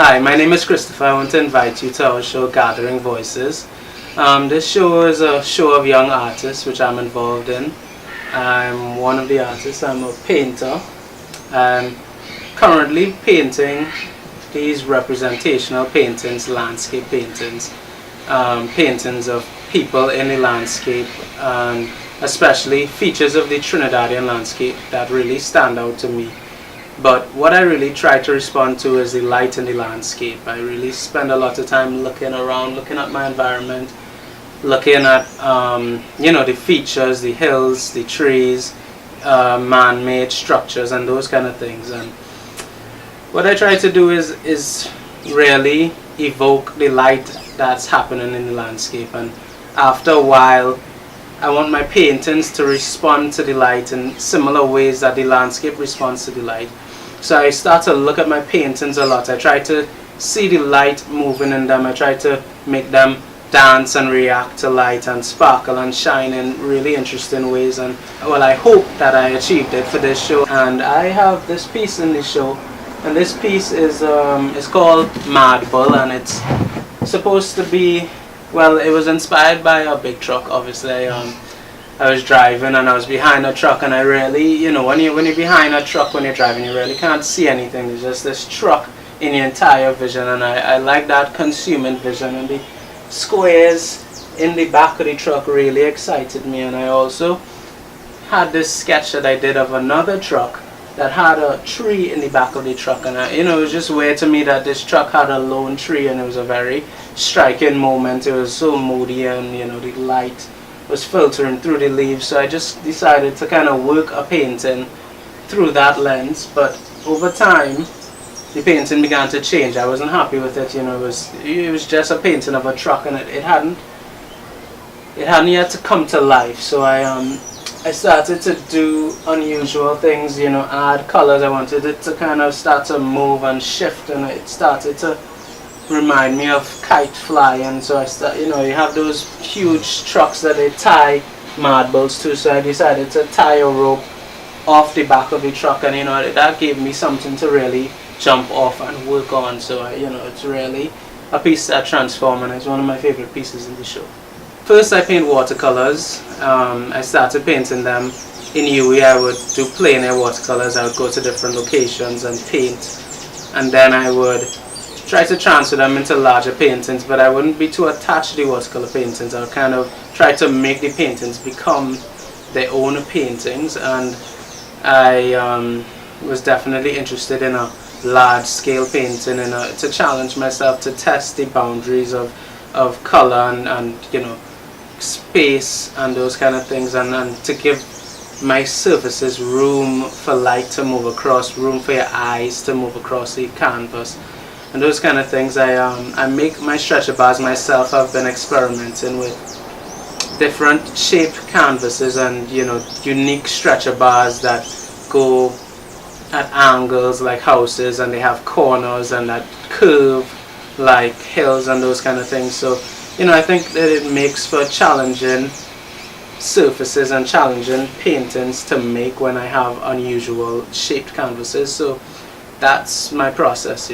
Hi, my name is Christopher. I want to invite you to our show Gathering Voices. This show is a show of young artists which I'm involved in. I'm one of the artists. I'm a painter. I'm currently painting these representational paintings, landscape paintings, paintings of people in the landscape, and especially features of the Trinidadian landscape that really stand out to me. But what I really try to respond to is the light in the landscape. I really spend a lot of time looking around, looking at my environment, looking at the features, the hills, the trees, man-made structures, and those kind of things. And what I try to do is really evoke the light that's happening in the landscape. And after a while, I want my paintings to respond to the light in similar ways that the landscape responds to the light. So I start to look at my paintings a lot. I try to see the light moving in them. I try to make them dance and react to light and sparkle and shine in really interesting ways. And well, I hope that I achieved it for this show. And I have this piece in the show, and this piece is called Mad Bull, and it's supposed to be, well, it was inspired by a big truck. Obviously, I was driving and I was behind a truck, and I really, when you're behind a truck when you're driving, you really can't see anything. There's just this truck in your entire vision, and I like that consuming vision, and the squares in the back of the truck really excited me. And I also had this sketch that I did of another truck that had a tree in the back of the truck, and it was just weird to me that this truck had a lone tree, and it was a very striking moment. It was so moody, and the light was filtering through the leaves, so I just decided to kind of work a painting through that lens. But over time the painting began to change. I wasn't happy with it. It was just a painting of a truck, and it hadn't yet to come to life. So I started to do unusual things, add colors. I wanted it to kind of start to move and shift, and it started to remind me of kite flying. So you have those huge trucks that they tie mad bulls to, so I decided to tie a rope off the back of the truck, and that gave me something to really jump off and work on. So it's really a piece that transforms, and it's one of my favorite pieces in the show. First, I paint watercolors. I started painting them in UE. I would do plein air watercolors. I would go to different locations and paint, and then I would try to transfer them into larger paintings, but I wouldn't be too attached to the watercolor paintings. I would kind of try to make the paintings become their own paintings, and I was definitely interested in a large-scale painting, and to challenge myself to test the boundaries of color and space and those kind of things, and to give my surfaces room for light to move across, room for your eyes to move across the canvas, and those kind of things. I make my stretcher bars myself. I've been experimenting with different shaped canvases and unique stretcher bars that go at angles like houses, and they have corners and that curve like hills and those kind of things. So I think that it makes for challenging surfaces and challenging paintings to make when I have unusual shaped canvases. So that's my process.